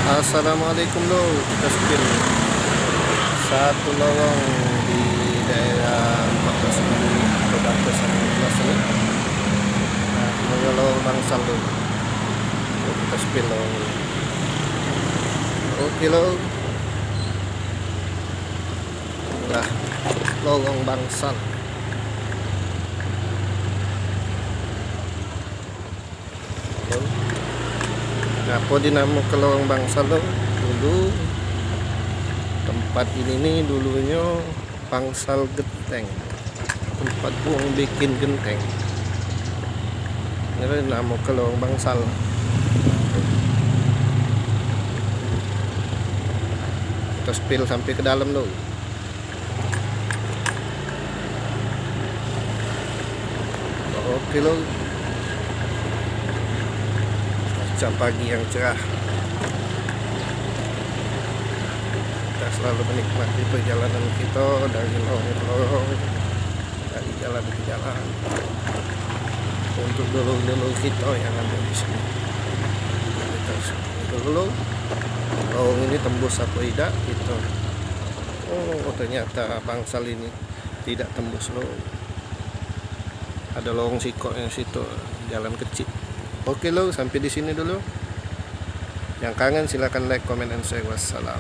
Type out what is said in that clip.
Assalamualaikum lo, kita spill satu lowong di daerah 14 atau 16 ini. Nah, punya lowong bangsal lo, kita spill lowong ini. Oke lo, lah lowong bangsal. Kenapa dinamo ke lowong bangsal lo? Dulu tempat ini nih dulunya bangsal genteng, tempat buang bikin genteng. Ini dinamo ke lowong bangsal. Kita spill sampai ke dalam lo. Oke lo, jam pagi yang cerah, kita selalu menikmati perjalanan kita dari lorong ke lorong, dari jalan ke jalan, untuk dulur-dulur kita yang ada di sini. Kita dulu lorong ini tembus apa tidak gitu. Oh, ternyata bangsal ini tidak tembus lo. Ada lorong sikok yang situ, jalan kecil. Oke lo, sampai di sini dulu. Yang kangen silakan like, comment, and share. Wassalam.